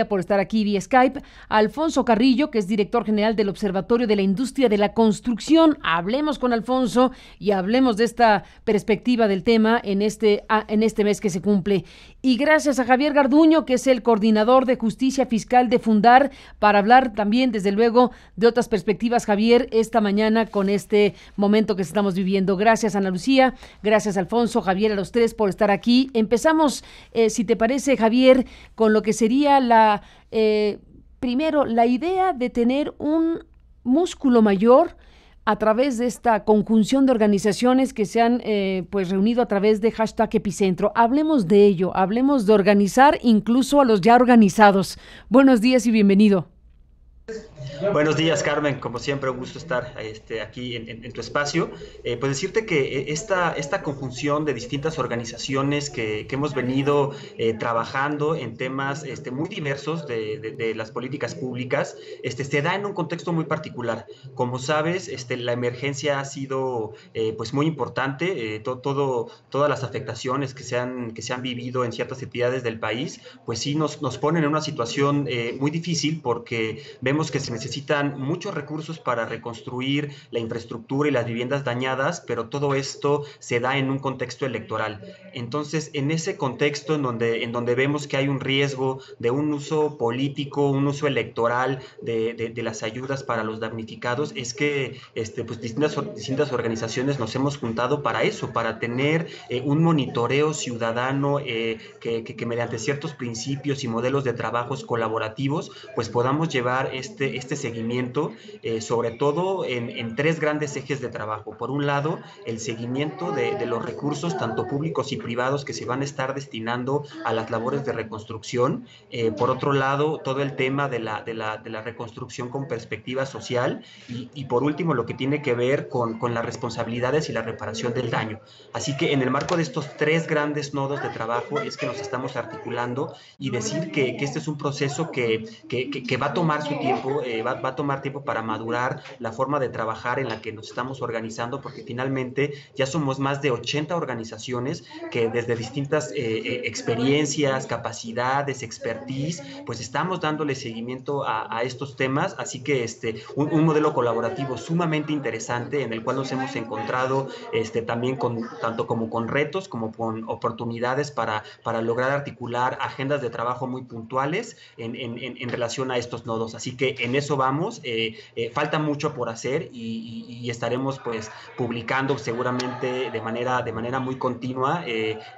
Por estar aquí vía Skype, a Alfonso Carrillo, que es director general del Observatorio de la Industria de la Construcción. Hablemos con Alfonso y hablemos de esta perspectiva del tema en este mes que se cumple. Y gracias a Javier Garduño, que es el coordinador de Justicia Fiscal de Fundar, para hablar también, desde luego, de otras perspectivas, Javier, esta mañana con este momento que estamos viviendo. Gracias, Ana Lucía, gracias, Alfonso, Javier, a los tres por estar aquí. Empezamos, si te parece, Javier, con lo que sería primero, la idea de tener un músculo mayor a través de esta conjunción de organizaciones que se han pues reunido a través de hashtag Epicentro. Hablemos de ello, hablemos de organizar incluso a los ya organizados. Buenos días y bienvenido. Buenos días, Carmen. Como siempre, un gusto estar aquí en tu espacio. Pues decirte que esta conjunción de distintas organizaciones que hemos venido trabajando en temas muy diversos de las políticas públicas, se da en un contexto muy particular. Como sabes, la emergencia ha sido pues muy importante. Todas las afectaciones que se han vivido en ciertas entidades del país, pues sí nos ponen en una situación muy difícil porque vemos que se necesitan muchos recursos para reconstruir la infraestructura y las viviendas dañadas, pero todo esto se da en un contexto electoral. Entonces, en ese contexto en donde vemos que hay un riesgo de un uso político, un uso electoral de las ayudas para los damnificados, es que pues distintas organizaciones nos hemos juntado para eso, para tener un monitoreo ciudadano que mediante ciertos principios y modelos de trabajos colaborativos, pues podamos llevar este seguimiento, sobre todo en tres grandes ejes de trabajo. Por un lado, el seguimiento de los recursos, tanto públicos y privados, que se van a estar destinando a las labores de reconstrucción. Por otro lado, todo el tema de la reconstrucción con perspectiva social. Y por último, lo que tiene que ver con las responsabilidades y la reparación del daño. Así que en el marco de estos tres grandes nodos de trabajo es que nos estamos articulando y decir que este es un proceso que va a tomar su tiempo, va a tomar tiempo para madurar la forma de trabajar en la que nos estamos organizando, porque finalmente ya somos más de 80 organizaciones que desde distintas experiencias, capacidades, expertise, pues estamos dándole seguimiento a estos temas. Así que un modelo colaborativo sumamente interesante en el cual nos hemos encontrado también tanto como con retos como con oportunidades para lograr articular agendas de trabajo muy puntuales en relación a estos nodos. Así que en eso vamos. Falta mucho por hacer y estaremos pues publicando seguramente de manera muy continua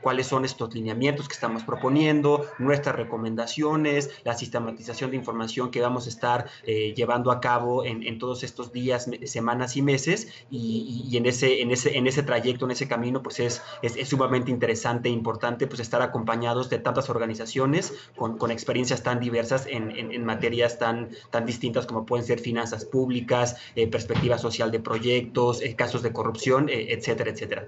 cuáles son estos lineamientos que estamos proponiendo, nuestras recomendaciones, la sistematización de información que vamos a estar llevando a cabo en todos estos días, semanas y meses. Y en ese trayecto, en ese camino, pues es sumamente interesante e importante pues estar acompañados de tantas organizaciones con experiencias tan diversas en materias tan distintas como pueden ser finanzas públicas, perspectiva social de proyectos, casos de corrupción, etcétera, etcétera.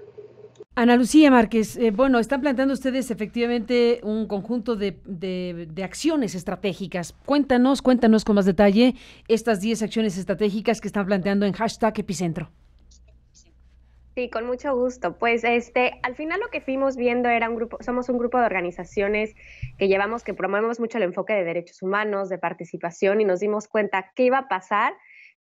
Ana Lucía Márquez, bueno, están planteando ustedes efectivamente un conjunto de acciones estratégicas. Cuéntanos con más detalle estas 10 acciones estratégicas que están planteando en hashtag Epicentro. Sí, con mucho gusto. Pues al final lo que fuimos viendo era un grupo, somos un grupo de organizaciones que promovemos mucho el enfoque de derechos humanos, de participación, y nos dimos cuenta qué iba a pasar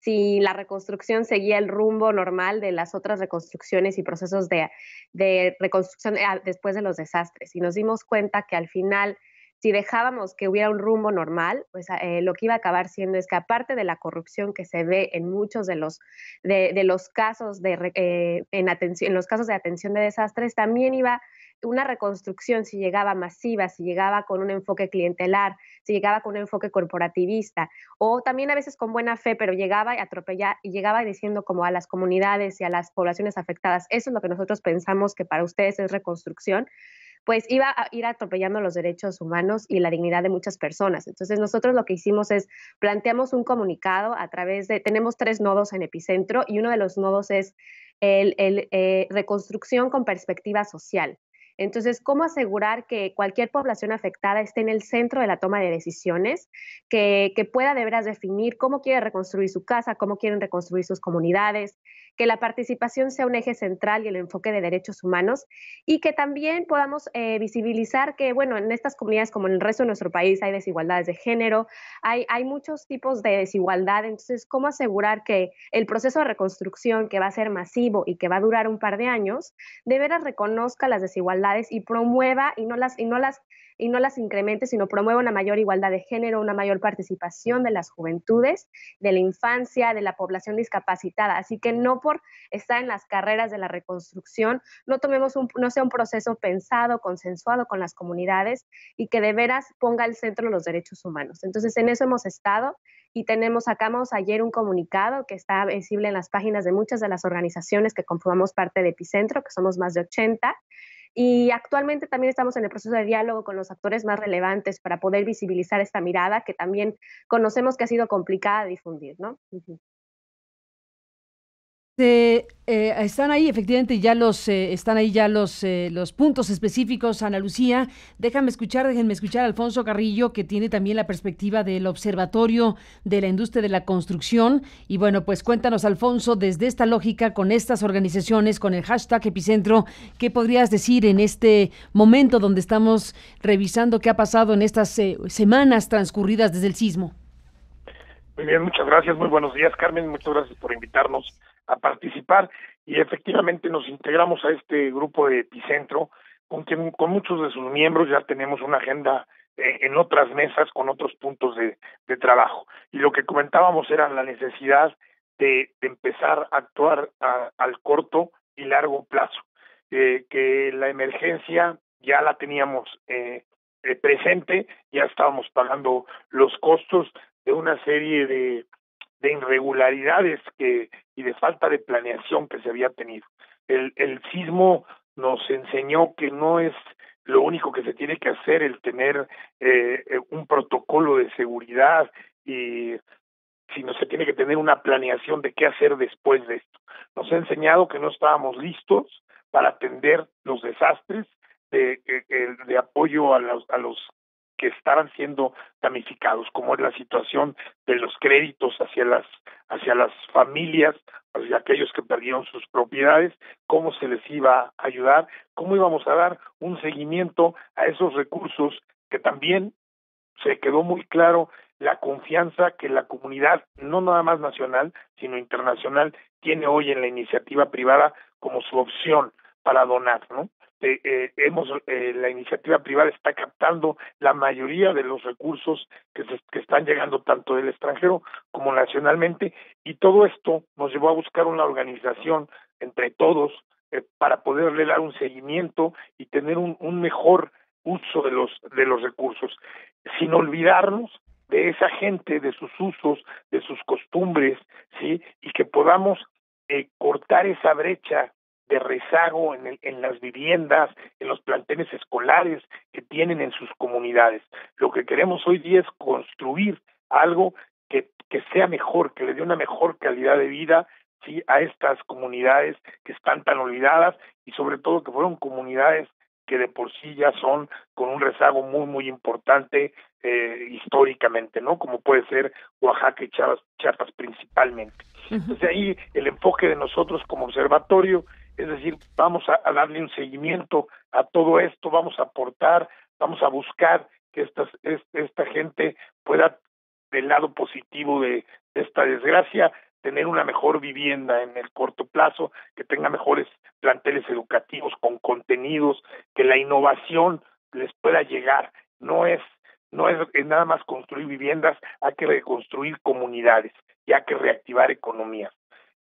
si la reconstrucción seguía el rumbo normal de las otras reconstrucciones y procesos de reconstrucción después de los desastres. Y nos dimos cuenta que al final, si dejábamos que hubiera un rumbo normal, pues lo que iba a acabar siendo es que, aparte de la corrupción que se ve en muchos de los casos en los casos de atención de desastres, también iba una reconstrucción, si llegaba masiva, si llegaba con un enfoque clientelar, si llegaba con un enfoque corporativista, o también a veces con buena fe, pero llegaba y atropellaba y llegaba diciendo como a las comunidades y a las poblaciones afectadas: eso es lo que nosotros pensamos que para ustedes es reconstrucción, pues iba a ir atropellando los derechos humanos y la dignidad de muchas personas. Entonces nosotros lo que hicimos es planteamos un comunicado a través tenemos tres nodos en Epicentro, y uno de los nodos es el reconstrucción con perspectiva social. Entonces, ¿cómo asegurar que cualquier población afectada esté en el centro de la toma de decisiones, que pueda de veras definir cómo quiere reconstruir su casa, cómo quieren reconstruir sus comunidades, que la participación sea un eje central y el enfoque de derechos humanos, y que también podamos visibilizar que, bueno, en estas comunidades como en el resto de nuestro país hay desigualdades de género, hay muchos tipos de desigualdad, entonces, ¿cómo asegurar que el proceso de reconstrucción, que va a ser masivo y que va a durar un par de años, de veras reconozca las desigualdades y promueva y no las incremente, sino promueva una mayor igualdad de género, una mayor participación de las juventudes, de la infancia, de la población discapacitada? Así que no por estar en las carreras de la reconstrucción, no sea un proceso pensado, consensuado con las comunidades y que de veras ponga al centro los derechos humanos. Entonces, en eso hemos estado y sacamos ayer un comunicado que está visible en las páginas de muchas de las organizaciones que conformamos parte de Epicentro, que somos más de 80, y actualmente también estamos en el proceso de diálogo con los actores más relevantes para poder visibilizar esta mirada que también conocemos que ha sido complicada de difundir, ¿no? Uh-huh. Están ahí, efectivamente, están ahí ya los puntos específicos, Ana Lucía. Déjenme escuchar a Alfonso Carrillo, que tiene también la perspectiva del Observatorio de la Industria de la Construcción. Y bueno, pues cuéntanos, Alfonso, desde esta lógica, con estas organizaciones, con el hashtag Epicentro, ¿qué podrías decir en este momento donde estamos revisando qué ha pasado en estas semanas transcurridas desde el sismo? Muy bien, muchas gracias. Muy buenos días, Carmen. Muchas gracias por invitarnos a participar. Y efectivamente nos integramos a este grupo de Epicentro, con muchos de sus miembros ya tenemos una agenda en otras mesas con otros puntos de trabajo. Y lo que comentábamos era la necesidad de empezar a actuar al corto y largo plazo. Que la emergencia ya la teníamos presente, ya estábamos pagando los costos de una serie de irregularidades y de falta de planeación que se había tenido. El sismo nos enseñó que no es lo único que se tiene que hacer el tener un protocolo de seguridad, sino se tiene que tener una planeación de qué hacer después de esto. Nos ha enseñado que no estábamos listos para atender los desastres de apoyo a los que estaban siendo damnificados, como es la situación de los créditos hacia las familias, hacia aquellos que perdieron sus propiedades, cómo se les iba a ayudar, cómo íbamos a dar un seguimiento a esos recursos, que también se quedó muy claro la confianza que la comunidad, no nada más nacional, sino internacional, tiene hoy en la iniciativa privada como su opción para donar, ¿no? La iniciativa privada está captando la mayoría de los recursos que están llegando tanto del extranjero como nacionalmente, y todo esto nos llevó a buscar una organización entre todos para poderle dar un seguimiento y tener un mejor uso de los recursos, sin olvidarnos de esa gente, de sus usos, de sus costumbres, ¿sí? Y que podamos cortar esa brecha de rezago en las viviendas, en los planteles escolares que tienen en sus comunidades. Lo que queremos hoy día es construir algo que sea mejor, que le dé una mejor calidad de vida, sí, a estas comunidades que están tan olvidadas, y sobre todo que fueron comunidades que de por sí ya son con un rezago muy, muy importante históricamente, ¿no? Como puede ser Oaxaca y Chiapas principalmente. Entonces ahí el enfoque de nosotros como observatorio, es decir, vamos a darle un seguimiento a todo esto, vamos a aportar, vamos a buscar que esta gente pueda, del lado positivo de esta desgracia, tener una mejor vivienda en el corto plazo, que tenga mejores planteles educativos con contenidos, que la innovación les pueda llegar. No es nada más construir viviendas, hay que reconstruir comunidades y hay que reactivar economías.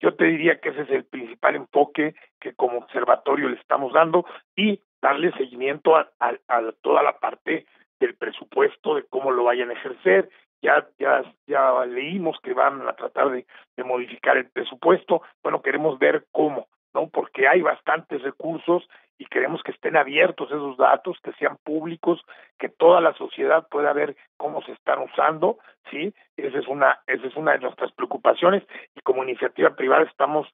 Yo te diría que ese es el principal enfoque que como observatorio le estamos dando, y darle seguimiento a toda la parte del presupuesto, de cómo lo vayan a ejercer. Ya leímos que van a tratar de modificar el presupuesto. Bueno, queremos ver cómo, ¿no? Porque hay bastantes recursos y queremos que estén abiertos esos datos, que sean públicos, que toda la sociedad pueda ver cómo se están usando, ¿sí? Esa es una de nuestras preocupaciones, y como iniciativa privada estamos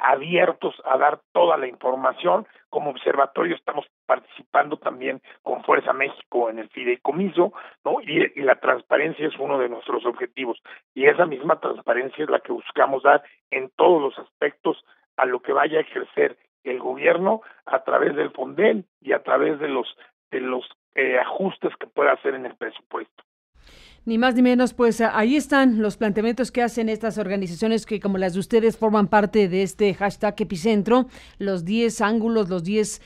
abiertos a dar toda la información. Como observatorio estamos participando también con Fuerza México en el fideicomiso, ¿no? Y la transparencia es uno de nuestros objetivos, y esa misma transparencia es la que buscamos dar en todos los aspectos a lo que vaya a ejercer el gobierno a través del Fonden y a través de los ajustes que pueda hacer en el presupuesto. Ni más ni menos, pues ahí están los planteamientos que hacen estas organizaciones que, como las de ustedes, forman parte de este hashtag Epicentro, los 10 ángulos, los 10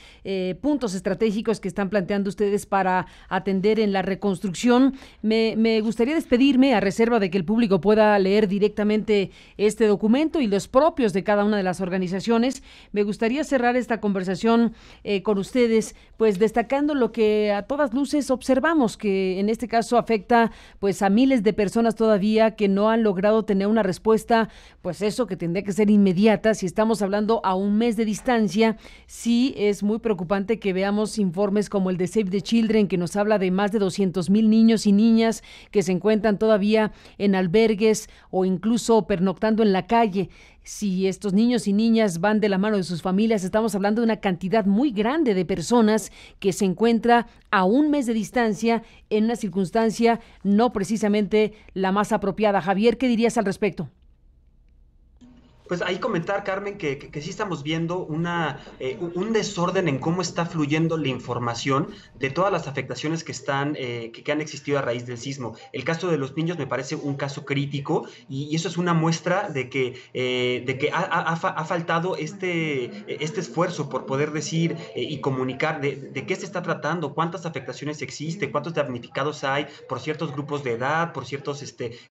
puntos estratégicos que están planteando ustedes para atender en la reconstrucción. Me gustaría despedirme, a reserva de que el público pueda leer directamente este documento y los propios de cada una de las organizaciones. Me gustaría cerrar esta conversación con ustedes, pues destacando lo que a todas luces observamos, que en este caso afecta pues a miles de personas todavía que no han logrado tener una respuesta, pues eso que tendría que ser inmediata. Si estamos hablando a un mes de distancia, sí es muy preocupante que veamos informes como el de Save the Children, que nos habla de más de 200,000 niños y niñas que se encuentran todavía en albergues o incluso pernoctando en la calle. Si estos niños y niñas van de la mano de sus familias, estamos hablando de una cantidad muy grande de personas que se encuentra a un mes de distancia en una circunstancia no precisamente la más apropiada. Javier, ¿qué dirías al respecto? Pues ahí comentar, Carmen, que sí estamos viendo un desorden en cómo está fluyendo la información de todas las afectaciones que han existido a raíz del sismo. El caso de los niños me parece un caso crítico, y eso es una muestra de que ha faltado este esfuerzo por poder decir y comunicar de qué se está tratando, cuántas afectaciones existen, cuántos damnificados hay por ciertos grupos de edad, por ciertos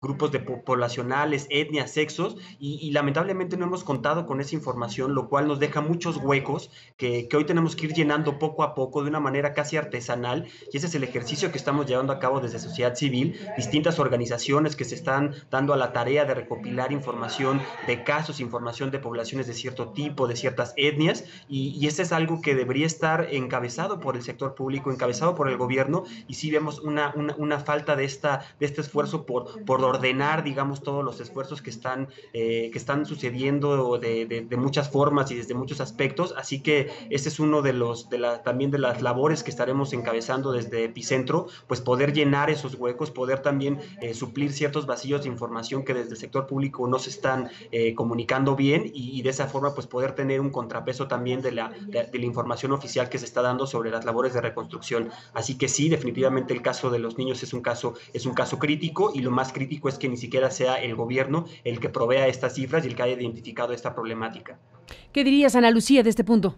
grupos poblacionales, etnias, sexos, y lamentablemente no hemos contado con esa información, lo cual nos deja muchos huecos que hoy tenemos que ir llenando poco a poco de una manera casi artesanal, y ese es el ejercicio que estamos llevando a cabo desde sociedad civil, distintas organizaciones que se están dando a la tarea de recopilar información de casos, información de poblaciones de cierto tipo, de ciertas etnias, y ese es algo que debería estar encabezado por el sector público, encabezado por el gobierno, y sí vemos una falta de este esfuerzo por ordenar, digamos, todos los esfuerzos que están sucediendo de muchas formas y desde muchos aspectos. Así que ese es uno también de las labores que estaremos encabezando desde Epicentro, pues poder llenar esos huecos, poder también suplir ciertos vacíos de información que desde el sector público no se están comunicando bien, y de esa forma pues poder tener un contrapeso también de la información oficial que se está dando sobre las labores de reconstrucción. Así que sí, definitivamente el caso de los niños es un caso crítico, y lo más crítico es que ni siquiera sea el gobierno el que provea estas cifras y el que haya identificado esta problemática. ¿Qué dirías, Ana Lucía, de este punto?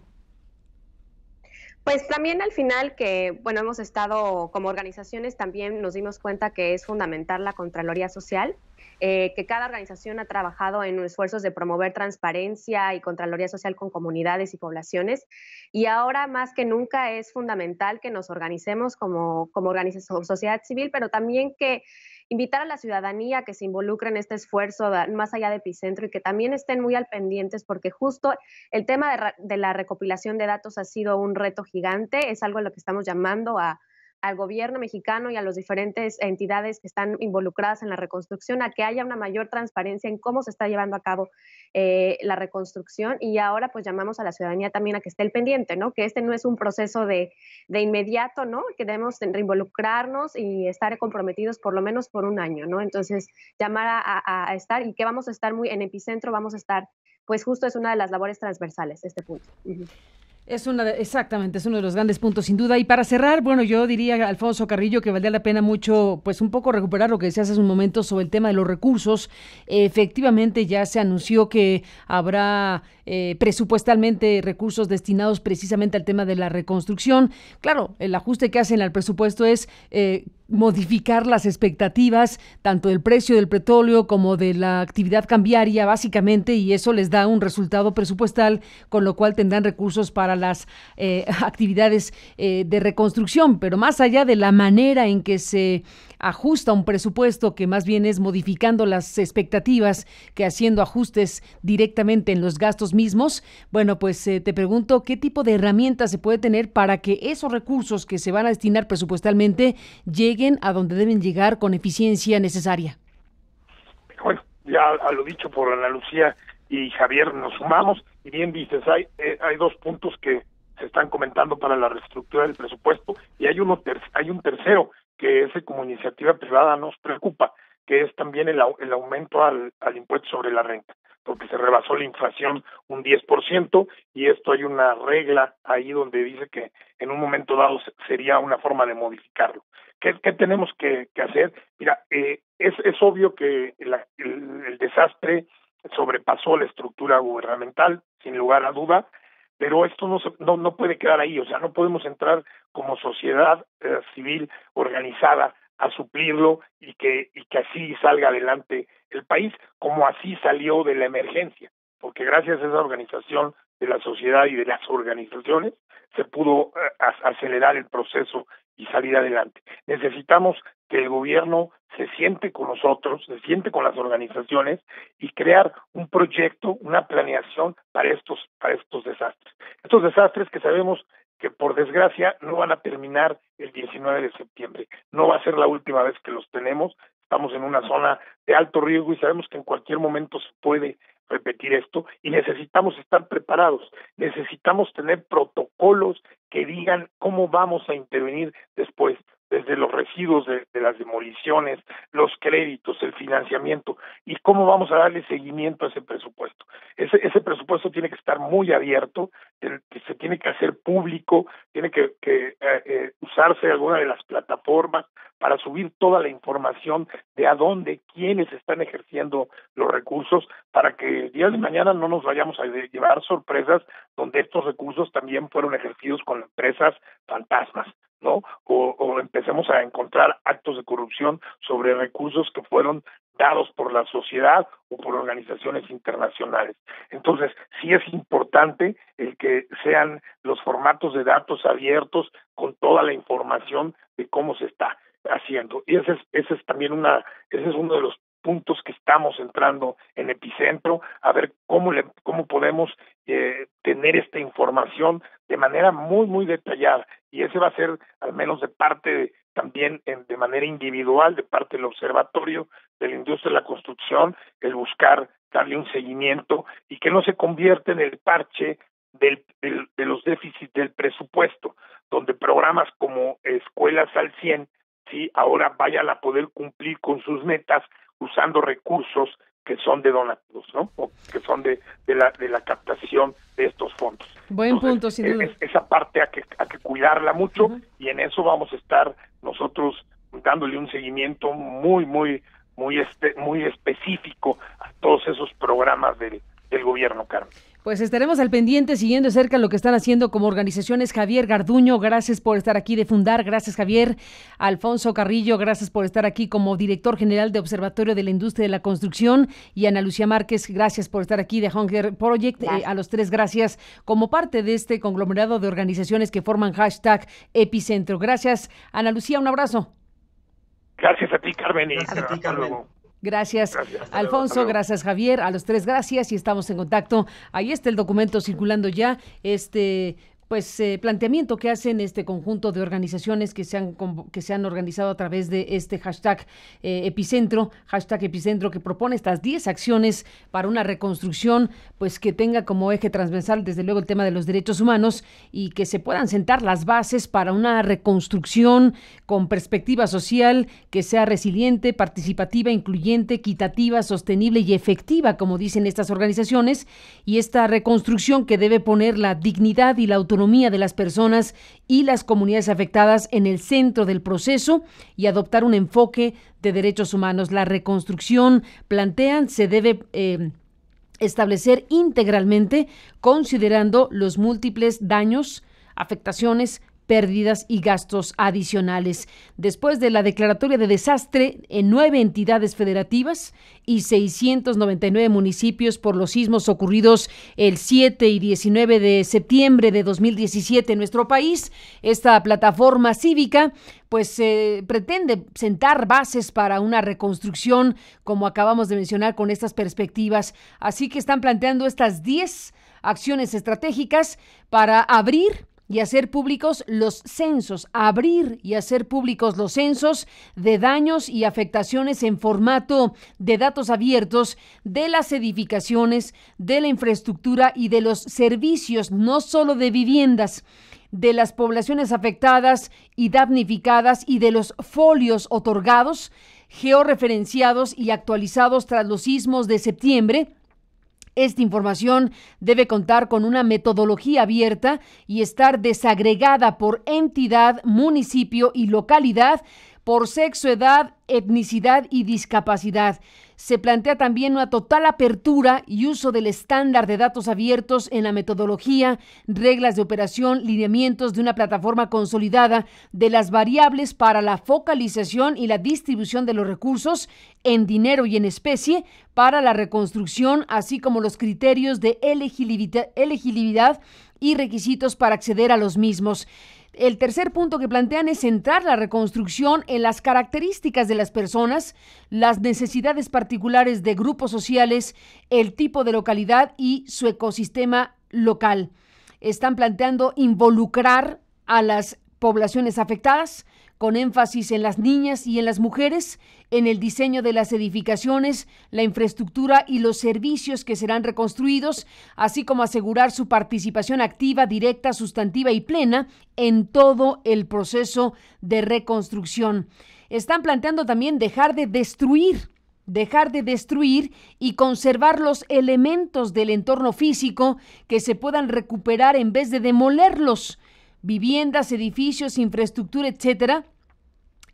Pues también al final que, bueno, hemos estado como organizaciones, también nos dimos cuenta que es fundamental la Contraloría Social, que cada organización ha trabajado en esfuerzos de promover transparencia y Contraloría Social con comunidades y poblaciones, y ahora más que nunca es fundamental que nos organicemos como organización, sociedad civil, pero también que invitar a la ciudadanía a que se involucre en este esfuerzo más allá de Epicentro, y que también estén muy al pendientes, porque justo el tema de la recopilación de datos ha sido un reto gigante. Es algo a lo que estamos llamando al gobierno mexicano y a las diferentes entidades que están involucradas en la reconstrucción a que haya una mayor transparencia en cómo se está llevando a cabo la reconstrucción, y ahora pues llamamos a la ciudadanía también a que esté al pendiente, ¿no? Que este no es un proceso de inmediato, ¿no? Que debemos reinvolucrarnos y estar comprometidos por lo menos por un año, ¿no? Entonces llamar a estar, y que vamos a estar muy en Epicentro, vamos a estar, pues justo es una de las labores transversales este punto. Uh-huh. Exactamente, es uno de los grandes puntos, sin duda. Y para cerrar, bueno, yo diría, Alfonso Carrillo, que valdría la pena mucho, pues un poco recuperar lo que decías hace un momento sobre el tema de los recursos. Efectivamente, ya se anunció que habrá presupuestalmente recursos destinados precisamente al tema de la reconstrucción. Claro, el ajuste que hacen al presupuesto es modificar las expectativas tanto del precio del petróleo como de la actividad cambiaria, básicamente, y eso les da un resultado presupuestal, con lo cual tendrán recursos para las actividades de reconstrucción. Pero más allá de la manera en que se ajusta un presupuesto que más bien es modificando las expectativas que haciendo ajustes directamente en los gastos mismos. Bueno, pues te pregunto, ¿qué tipo de herramientas se puede tener para que esos recursos que se van a destinar presupuestalmente lleguen a donde deben llegar con eficiencia necesaria? Bueno, ya a lo dicho por Ana Lucía y Javier nos sumamos, y bien dices, hay 2 puntos que se están comentando para la reestructura del presupuesto, y hay un tercero que ese como iniciativa privada nos preocupa, que es también el aumento al impuesto sobre la renta, porque se rebasó la inflación un 10%, y esto hay una regla ahí donde dice que en un momento dado sería una forma de modificarlo. ¿Qué tenemos que hacer? Mira, es obvio que el desastre sobrepasó la estructura gubernamental, sin lugar a duda, pero esto no puede quedar ahí. O sea, no podemos entrar como sociedad civil organizada a suplirlo y que así salga adelante el país, como así salió de la emergencia, porque gracias a esa organización de la sociedad y de las organizaciones se pudo acelerar el proceso y salir adelante. Necesitamos que el gobierno se siente con nosotros, se siente con las organizaciones y crear un proyecto, una planeación para estos desastres. Estos desastres que sabemos que por desgracia no van a terminar el 19 de septiembre. No va a ser la última vez que los tenemos. Estamos en una zona de alto riesgo y sabemos que en cualquier momento se puede repetir esto, y necesitamos estar preparados. Necesitamos tener protocolos que digan cómo vamos a intervenir después, desde los residuos de las demoliciones, los créditos, el financiamiento, y cómo vamos a darle seguimiento a ese presupuesto. Ese presupuesto tiene que estar muy abierto, que se tiene que hacer público, tiene que usarse alguna de las plataformas para subir toda la información de a dónde, quiénes están ejerciendo los recursos, para que el día de mañana no nos vayamos a llevar sorpresas donde estos recursos también fueron ejercidos con empresas fantasmas, ¿no? O empecemos a encontrar actos de corrupción sobre recursos que fueron dados por la sociedad o por organizaciones internacionales. Entonces, sí es importante el que sean los formatos de datos abiertos con toda la información de cómo se está haciendo. Y ese es también ese es uno de los puntos que estamos entrando en Epicentro, a ver cómo podemos tener esta información de manera muy, muy detallada. Y ese va a ser, al menos de parte también de manera individual, de parte del Observatorio de la Industria de la Construcción, el buscar darle un seguimiento y que no se convierta en el parche de los déficits del presupuesto, donde programas como Escuelas al 100, ¿sí?, ahora vayan a poder cumplir con sus metas usando recursos que son de donativos, ¿no? O que son de la captación de estos fondos. Buen Entonces, punto, sin duda. Esa parte hay que cuidarla mucho, y en eso vamos a estar nosotros dándole un seguimiento muy específico a todos esos programas del gobierno, Carmen. Pues estaremos al pendiente siguiendo de cerca lo que están haciendo como organizaciones. Javier Garduño, gracias por estar aquí de Fundar. Gracias, Javier. Alfonso Carrillo, gracias por estar aquí como director general de Observatorio de la Industria de la Construcción. Y Ana Lucía Márquez, gracias por estar aquí de Hunger Project. A los tres, gracias como parte de este conglomerado de organizaciones que forman #Epicentro. Gracias, Ana Lucía, un abrazo. Gracias a ti, Carmen. Gracias a ti, Carmen. Gracias, Alfonso, gracias, Javier, a los tres gracias y estamos en contacto. Ahí está el documento circulando ya, planteamiento que hacen este conjunto de organizaciones que se han organizado a través de este #Epicentro, #Epicentro, que propone estas 10 acciones para una reconstrucción, pues que tenga como eje transversal desde luego el tema de los derechos humanos y que se puedan sentar las bases para una reconstrucción con perspectiva social que sea resiliente, participativa, incluyente, equitativa, sostenible y efectiva, como dicen estas organizaciones, y esta reconstrucción que debe poner la dignidad y la autonomía de las personas y las comunidades afectadas en el centro del proceso y adoptar un enfoque de derechos humanos. La reconstrucción, plantean, se debe establecer integralmente considerando los múltiples daños, afectaciones, pérdidas y gastos adicionales. Después de la declaratoria de desastre en 9 entidades federativas y 699 municipios por los sismos ocurridos el 7 y 19 de septiembre de 2017 en nuestro país, esta plataforma cívica pues pretende sentar bases para una reconstrucción, como acabamos de mencionar, con estas perspectivas. Así que están planteando estas 10 acciones estratégicas para abrir y hacer públicos los censos, de daños y afectaciones en formato de datos abiertos de las edificaciones, de la infraestructura y de los servicios, no solo de viviendas, de las poblaciones afectadas y damnificadas y de los folios otorgados, georreferenciados y actualizados tras los sismos de septiembre. Esta información debe contar con una metodología abierta y estar desagregada por entidad, municipio y localidad, por sexo, edad, etnicidad y discapacidad. Se plantea también una total apertura y uso del estándar de datos abiertos en la metodología, reglas de operación, lineamientos de una plataforma consolidada de las variables para la focalización y la distribución de los recursos en dinero y en especie para la reconstrucción, así como los criterios de elegibilidad y requisitos para acceder a los mismos. El tercer punto que plantean es centrar la reconstrucción en las características de las personas, las necesidades particulares de grupos sociales, el tipo de localidad y su ecosistema local. Están planteando involucrar a las poblaciones afectadas, con énfasis en las niñas y en las mujeres, en el diseño de las edificaciones, la infraestructura y los servicios que serán reconstruidos, así como asegurar su participación activa, directa, sustantiva y plena en todo el proceso de reconstrucción. Están planteando también dejar de destruir y conservar los elementos del entorno físico que se puedan recuperar en vez de demolerlos. Viviendas, edificios, infraestructura, etcétera.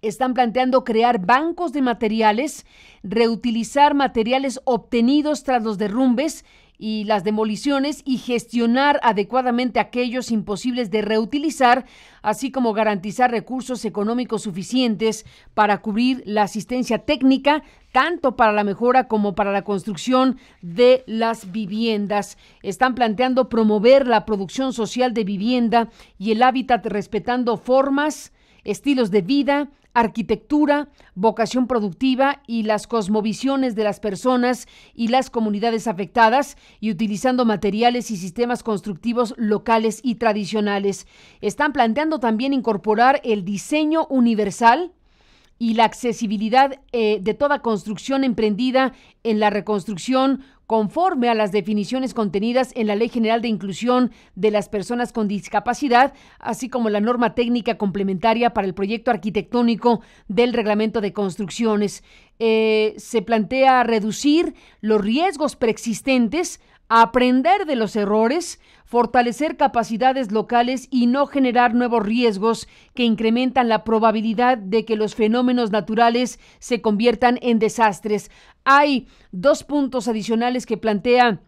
Están planteando crear bancos de materiales, reutilizar materiales obtenidos tras los derrumbes y las demoliciones y gestionar adecuadamente aquellos imposibles de reutilizar, así como garantizar recursos económicos suficientes para cubrir la asistencia técnica, tanto para la mejora como para la construcción de las viviendas. Están planteando promover la producción social de vivienda y el hábitat respetando formas, estilos de vida, arquitectura, vocación productiva y las cosmovisiones de las personas y las comunidades afectadas y utilizando materiales y sistemas constructivos locales y tradicionales. Están planteando también incorporar el diseño universal y la accesibilidad de toda construcción emprendida en la reconstrucción conforme a las definiciones contenidas en la Ley General de Inclusión de las Personas con Discapacidad, así como la norma técnica complementaria para el proyecto arquitectónico del Reglamento de Construcciones. Se plantea reducir los riesgos preexistentes, aprender de los errores, fortalecer capacidades locales y no generar nuevos riesgos que incrementan la probabilidad de que los fenómenos naturales se conviertan en desastres. Hay 2 puntos adicionales que plantea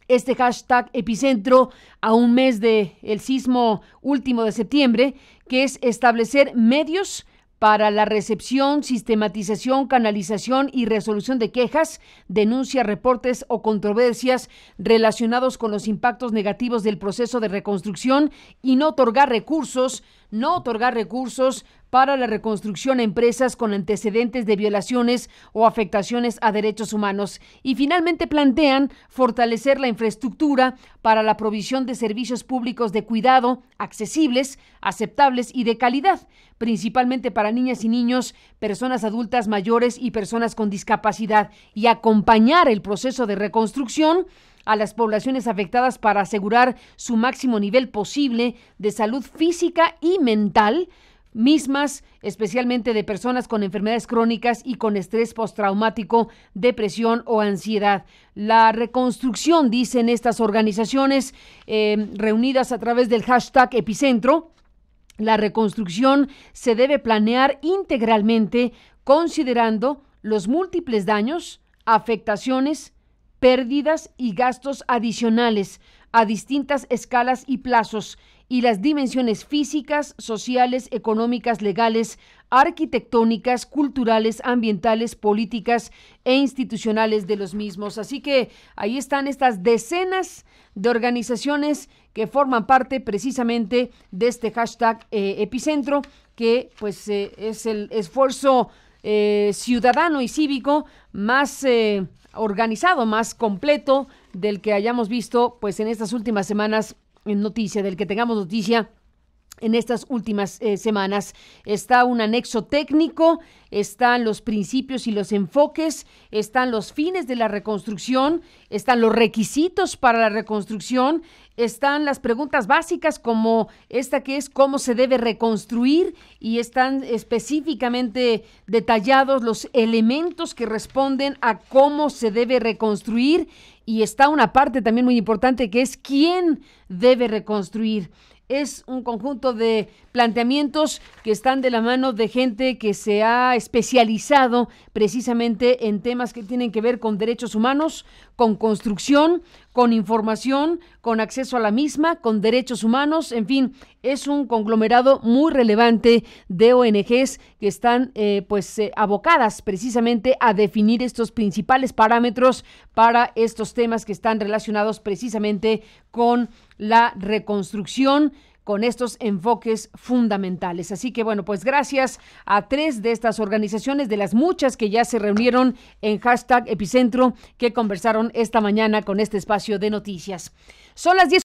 este hashtag Epicentro a un mes del sismo último de septiembre, que es establecer medios para la recepción, sistematización, canalización y resolución de quejas, denuncias, reportes o controversias relacionados con los impactos negativos del proceso de reconstrucción y no otorgar recursos para la reconstrucción a empresas con antecedentes de violaciones o afectaciones a derechos humanos. Y finalmente plantean fortalecer la infraestructura para la provisión de servicios públicos de cuidado, accesibles, aceptables y de calidad, principalmente para niñas y niños, personas adultas mayores y personas con discapacidad, y acompañar el proceso de reconstrucción a las poblaciones afectadas para asegurar su máximo nivel posible de salud física y mental, mismas, especialmente de personas con enfermedades crónicas y con estrés postraumático, depresión o ansiedad. La reconstrucción, dicen estas organizaciones reunidas a través del hashtag Epicentro, la reconstrucción se debe planear integralmente considerando los múltiples daños, afectaciones, pérdidas y gastos adicionales a distintas escalas y plazos, y las dimensiones físicas, sociales, económicas, legales, arquitectónicas, culturales, ambientales, políticas e institucionales de los mismos. Así que ahí están estas decenas de organizaciones que forman parte precisamente de este hashtag Epicentro, que pues es el esfuerzo ciudadano y cívico más organizado, más completo del que hayamos visto pues en estas últimas semanas en noticia, del que tengamos noticia en estas últimas semanas. Está un anexo técnico, están los principios y los enfoques, están los fines de la reconstrucción, están los requisitos para la reconstrucción, están las preguntas básicas como esta que es cómo se debe reconstruir, y están específicamente detallados los elementos que responden a cómo se debe reconstruir, y está una parte también muy importante que es quién debe reconstruir. Es un conjunto de planteamientos que están de la mano de gente que se ha especializado precisamente en temas que tienen que ver con derechos humanos, con construcción, con información, con acceso a la misma, con derechos humanos, en fin, es un conglomerado muy relevante de ONGs que están abocadas precisamente a definir estos principales parámetros para estos temas que están relacionados precisamente con la reconstrucción, con estos enfoques fundamentales. Así que bueno, pues gracias a 3 de estas organizaciones, de las muchas que ya se reunieron en hashtag Epicentro, que conversaron esta mañana con este espacio de noticias. Son las 10.